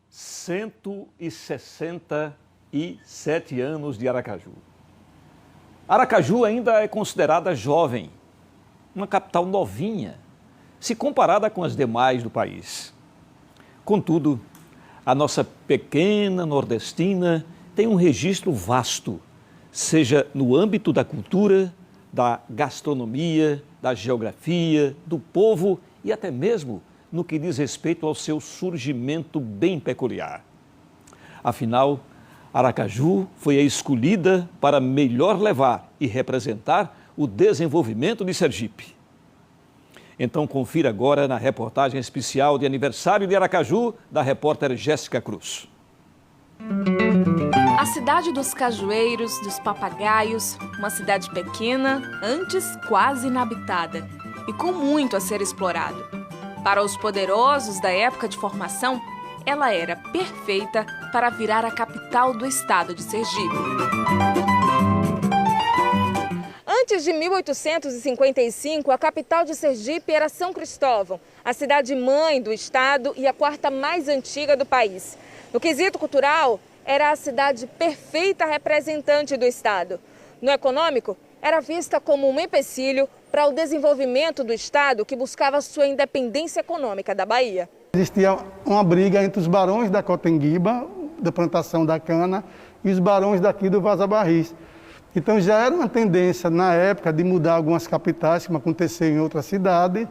167 anos de Aracaju. Aracaju ainda é considerada jovem, uma capital novinha, se comparada com as demais do país. Contudo, a nossa pequena nordestina tem um registro vasto, seja no âmbito da cultura, da gastronomia, da geografia, do povo e até mesmo no que diz respeito ao seu surgimento bem peculiar. Afinal, Aracaju foi a escolhida para melhor levar e representar o desenvolvimento de Sergipe. Então confira agora na reportagem especial de aniversário de Aracaju, da repórter Jéssica Cruz. A cidade dos cajueiros, dos papagaios, uma cidade pequena, antes quase inabitada e com muito a ser explorado. Para os poderosos da época de formação, ela era perfeita para virar a capital do estado de Sergipe. Antes de 1855, a capital de Sergipe era São Cristóvão, a cidade-mãe do estado e a quarta mais antiga do país. No quesito cultural, era a cidade perfeita representante do estado. No econômico, era vista como um empecilho para o desenvolvimento do estado que buscava sua independência econômica da Bahia. Existia uma briga entre os barões da Cotenguiba, da plantação da cana, e os barões daqui do Vaza Barris. Então já era uma tendência na época de mudar algumas capitais, como aconteceu em outra cidade,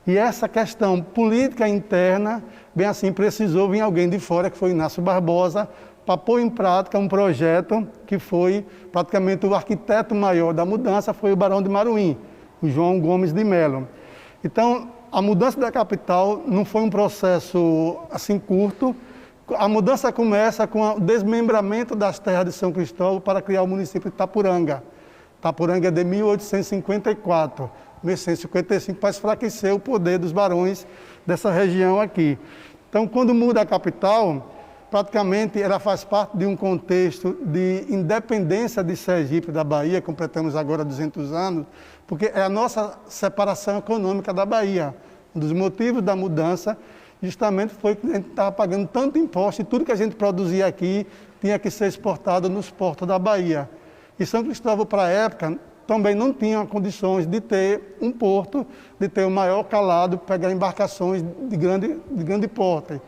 e essa questão política interna, bem assim, precisou vir alguém de fora, que foi Inácio Barbosa, para pôr em prática um projeto que foi praticamente o arquiteto maior da mudança, foi o Barão de Maruim, o João Gomes de Melo. Então, a mudança da capital não foi um processo assim curto. A mudança começa com o desmembramento das terras de São Cristóvão para criar o município de Itapuranga. Itapuranga é de 1854, 1855, para enfraquecer o poder dos barões dessa região aqui. Então, quando muda a capital, praticamente ela faz parte de um contexto de independência de Sergipe da Bahia, completamos agora 200 anos, porque é a nossa separação econômica da Bahia. Um dos motivos da mudança justamente foi que a gente estava pagando tanto imposto e tudo que a gente produzia aqui tinha que ser exportado nos portos da Bahia. E São Cristóvão, para a época, também não tinha condições de ter um porto, de ter o maior calado, pegar embarcações de grande porte.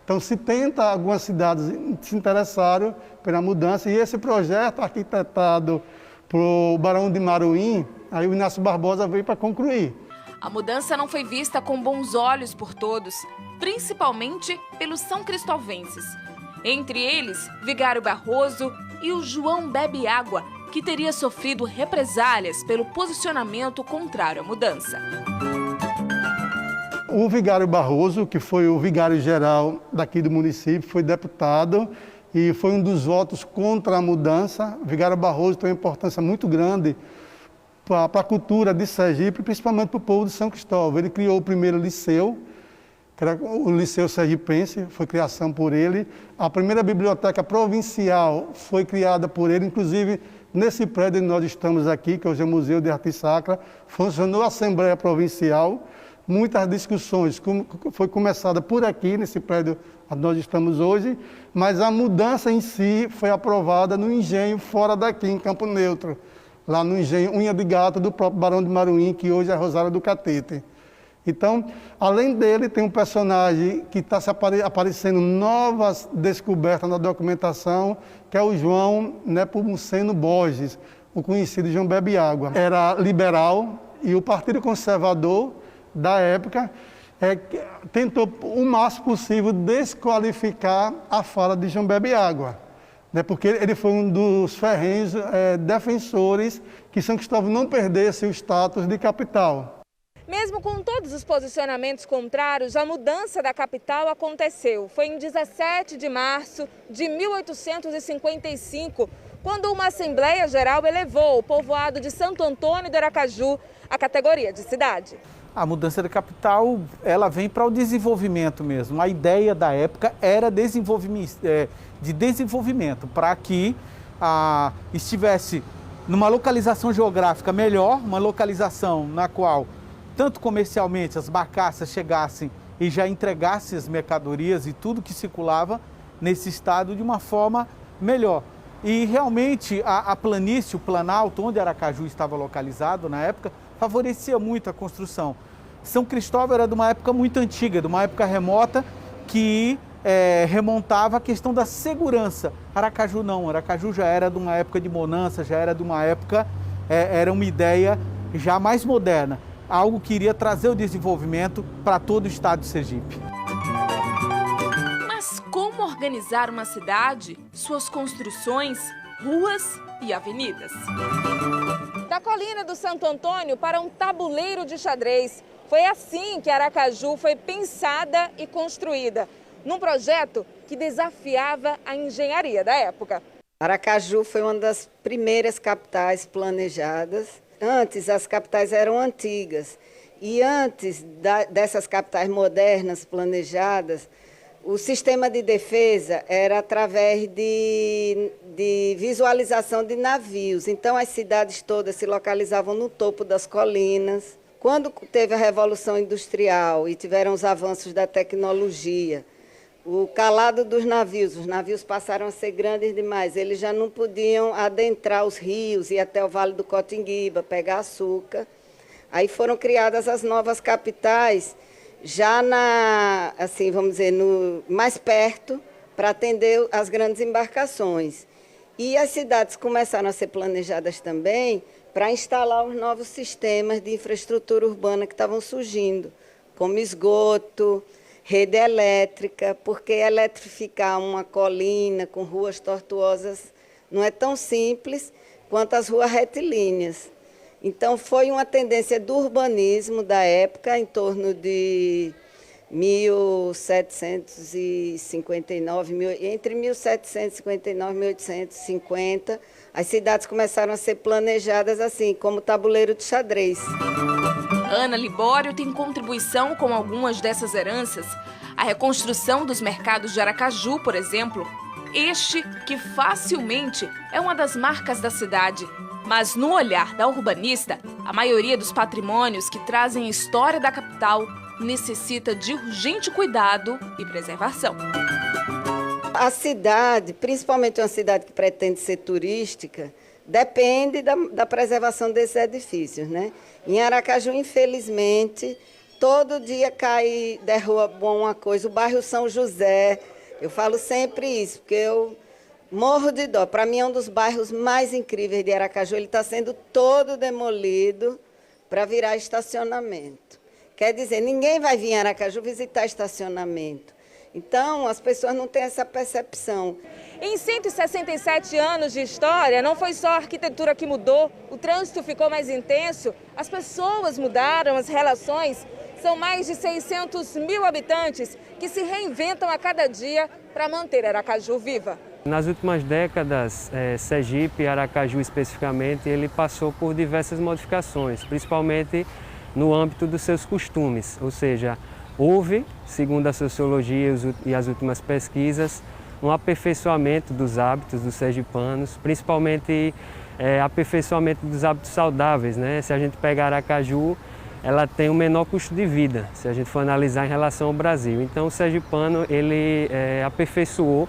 Então, se tenta, algumas cidades se interessaram pela mudança, e esse projeto arquitetado pelo Barão de Maruim, aí o Inácio Barbosa veio para concluir. A mudança não foi vista com bons olhos por todos, principalmente pelos são cristovenses. Entre eles, Vigário Barroso e o João Bebe Água, que teria sofrido represálias pelo posicionamento contrário à mudança. O Vigário Barroso, que foi o vigário-geral daqui do município, foi deputado e foi um dos votos contra a mudança. O Vigário Barroso tem uma importância muito grande para a cultura de Sergipe, principalmente para o povo de São Cristóvão. Ele criou o primeiro liceu, que era o Liceu Sergipense, foi criação por ele. A primeira biblioteca provincial foi criada por ele, inclusive nesse prédio onde nós estamos aqui, que hoje é o Museu de Arte Sacra, funcionou a Assembleia Provincial. Muitas discussões foi começada por aqui, nesse prédio onde nós estamos hoje, mas a mudança em si foi aprovada no engenho fora daqui, em Campo Neutro, lá no engenho Unha de Gato do próprio Barão de Maruim, que hoje é Rosário do Catete. Então, além dele, tem um personagem que está aparecendo novas descobertas na documentação, que é o João Nepomuceno Borges, o conhecido João Bebe Água. Era liberal e o Partido Conservador da época tentou o máximo possível desqualificar a fala de João Bebe Água, né, porque ele foi um dos ferrenhos defensores que São Cristóvão não perdesse o status de capital. Mesmo com todos os posicionamentos contrários, a mudança da capital aconteceu. Foi em 17 de março de 1855, quando uma Assembleia Geral elevou o povoado de Santo Antônio do Aracaju à categoria de cidade. A mudança da capital, ela vem para o desenvolvimento mesmo. A ideia da época era de desenvolvimento, para que estivesse numa localização geográfica melhor, uma localização na qual, tanto comercialmente, as barcaças chegassem e já entregasse as mercadorias e tudo que circulava nesse estado de uma forma melhor. E realmente a planície, o Planalto, onde Aracaju estava localizado na época, favorecia muito a construção. São Cristóvão era de uma época muito antiga, de uma época remota, que remontava a questão da segurança. Aracaju não, Aracaju já era de uma época de bonança, já era de uma época, era uma ideia já mais moderna, algo que iria trazer o desenvolvimento para todo o estado de Sergipe. Mas como organizar uma cidade, suas construções, ruas e avenidas? Da colina do Santo Antônio para um tabuleiro de xadrez. Foi assim que Aracaju foi pensada e construída, num projeto que desafiava a engenharia da época. Aracaju foi uma das primeiras capitais planejadas. Antes, as capitais eram antigas. E antes dessas capitais modernas planejadas, o sistema de defesa era através de visualização de navios. Então, as cidades todas se localizavam no topo das colinas. Quando teve a Revolução Industrial e tiveram os avanços da tecnologia, o calado dos navios, os navios passaram a ser grandes demais, eles já não podiam adentrar os rios, ir até o Vale do Cotinguiba, pegar açúcar. Aí foram criadas as novas capitais, já assim, vamos dizer, mais perto, para atender as grandes embarcações. E as cidades começaram a ser planejadas também para instalar os novos sistemas de infraestrutura urbana que estavam surgindo, como esgoto, rede elétrica, porque eletrificar uma colina com ruas tortuosas não é tão simples quanto as ruas retilíneas. Então, foi uma tendência do urbanismo da época, em torno de 1759, entre 1759 e 1850, as cidades começaram a ser planejadas assim, como tabuleiro de xadrez. Ana Libório tem contribuição com algumas dessas heranças. A reconstrução dos mercados de Aracaju, por exemplo, este que facilmente é uma das marcas da cidade. Mas no olhar da urbanista, a maioria dos patrimônios que trazem a história da capital necessita de urgente cuidado e preservação. A cidade, principalmente uma cidade que pretende ser turística, depende da preservação desses edifícios, né? Em Aracaju, infelizmente, todo dia derruba uma coisa. O bairro São José, eu falo sempre isso, porque eu morro de dó. Para mim é um dos bairros mais incríveis de Aracaju. Ele está sendo todo demolido para virar estacionamento. Quer dizer, ninguém vai vir em Aracaju visitar estacionamento. Então, as pessoas não têm essa percepção. Em 167 anos de história, não foi só a arquitetura que mudou, o trânsito ficou mais intenso, as pessoas mudaram, as relações. São mais de 600 mil habitantes que se reinventam a cada dia para manter Aracaju viva. Nas últimas décadas, Sergipe, Aracaju especificamente, ele passou por diversas modificações, principalmente no âmbito dos seus costumes, ou seja, houve, segundo a sociologia e as últimas pesquisas, um aperfeiçoamento dos hábitos dos sergipanos, principalmente aperfeiçoamento dos hábitos saudáveis, né? Se a gente pegar Aracaju, ela tem um menor custo de vida, se a gente for analisar em relação ao Brasil. Então o sergipano, ele aperfeiçoou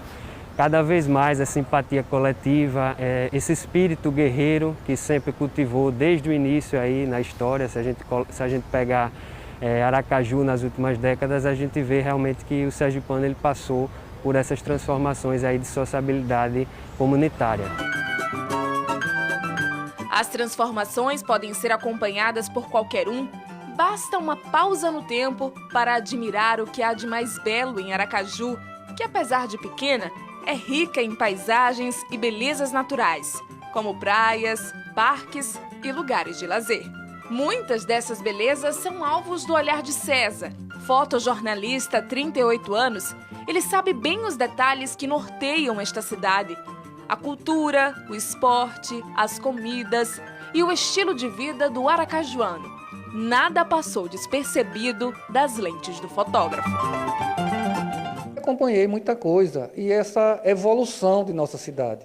cada vez mais a simpatia coletiva, esse espírito guerreiro que sempre cultivou desde o início aí na história. Se a gente pegar Aracaju nas últimas décadas, a gente vê realmente que o sergipano ele passou por essas transformações aí de sociabilidade comunitária. As transformações podem ser acompanhadas por qualquer um. Basta uma pausa no tempo para admirar o que há de mais belo em Aracaju, que apesar de pequena, é rica em paisagens e belezas naturais, como praias, parques e lugares de lazer. Muitas dessas belezas são alvos do olhar de César. Fotojornalista há 38 anos, ele sabe bem os detalhes que norteiam esta cidade. A cultura, o esporte, as comidas e o estilo de vida do aracajuano. Nada passou despercebido das lentes do fotógrafo. Acompanhei muita coisa e essa evolução de nossa cidade.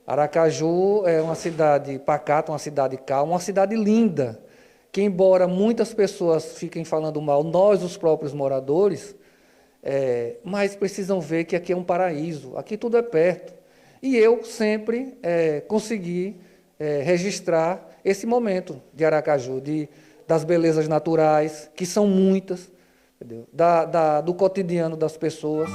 Aracaju é uma cidade pacata, uma cidade calma, uma cidade linda. que embora muitas pessoas fiquem falando mal, nós os próprios moradores, mas precisam ver que aqui é um paraíso, aqui tudo é perto. E eu sempre consegui registrar esse momento de Aracaju, das belezas naturais, que são muitas, entendeu? Do cotidiano das pessoas.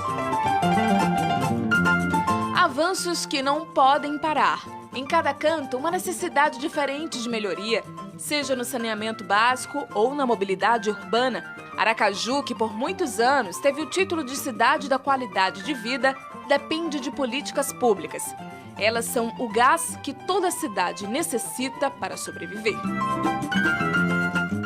Avanços que não podem parar. Em cada canto, uma necessidade diferente de melhoria, seja no saneamento básico ou na mobilidade urbana. Aracaju, que por muitos anos teve o título de cidade da qualidade de vida, depende de políticas públicas. Elas são o gás que toda cidade necessita para sobreviver.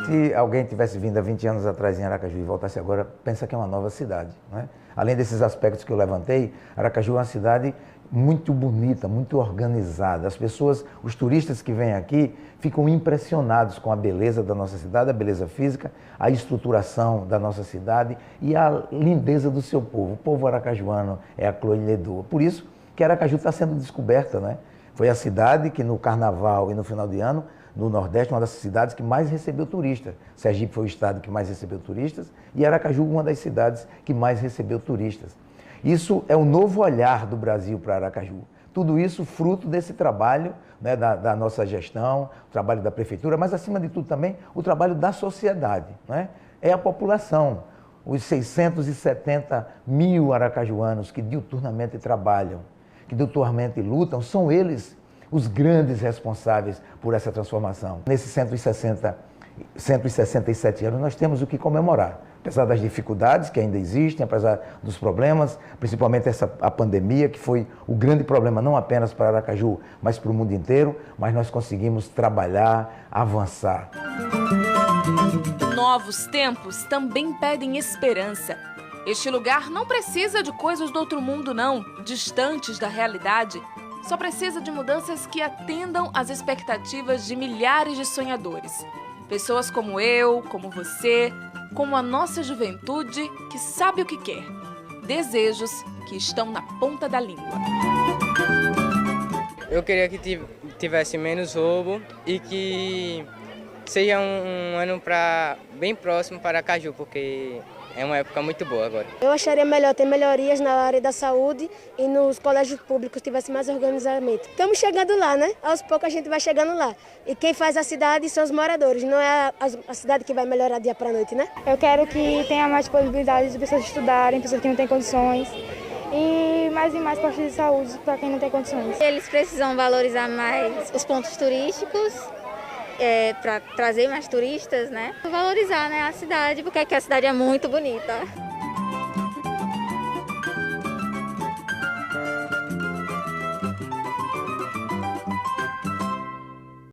Se alguém tivesse vindo há 20 anos atrás em Aracaju e voltasse agora, pensa que é uma nova cidade, não é? Além desses aspectos que eu levantei, Aracaju é uma cidade muito bonita, muito organizada. As pessoas, os turistas que vêm aqui, ficam impressionados com a beleza da nossa cidade, a beleza física, a estruturação da nossa cidade e a lindeza do seu povo. O povo aracajuano é a Chloé Ledoux. Por isso que Aracaju está sendo descoberta, né? Foi a cidade que no Carnaval e no final de ano, no Nordeste, uma das cidades que mais recebeu turistas. Sergipe foi o estado que mais recebeu turistas e Aracaju uma das cidades que mais recebeu turistas. Isso é um novo olhar do Brasil para Aracaju. Tudo isso fruto desse trabalho, né, da nossa gestão, o trabalho da prefeitura, mas acima de tudo também o trabalho da sociedade, né? É a população, os 670 mil aracajuanos que diuturnamente trabalham, que diuturnamente lutam, são eles os grandes responsáveis por essa transformação. Nesses 167 anos nós temos o que comemorar. Apesar das dificuldades que ainda existem, apesar dos problemas, principalmente a pandemia, que foi o grande problema não apenas para Aracaju, mas para o mundo inteiro, mas nós conseguimos trabalhar, avançar. Novos tempos também pedem esperança. Este lugar não precisa de coisas do outro mundo, não, distantes da realidade. Só precisa de mudanças que atendam às expectativas de milhares de sonhadores. Pessoas como eu, como você, como a nossa juventude que sabe o que quer. Desejos que estão na ponta da língua. Eu queria que tivesse menos roubo e que seja um ano bem próximo para Aracaju, porque é uma época muito boa agora. Eu acharia melhor ter melhorias na área da saúde e nos colégios públicos tivesse mais organizamento. Estamos chegando lá, né? Aos poucos a gente vai chegando lá. E quem faz a cidade são os moradores, não é a cidade que vai melhorar dia para noite, né? Eu quero que tenha mais possibilidades de pessoas estudarem, pessoas que não têm condições. E mais postos de saúde para quem não tem condições. Eles precisam valorizar mais os pontos turísticos, para trazer mais turistas, né? Valorizar, né, a cidade, porque aqui a cidade é muito bonita.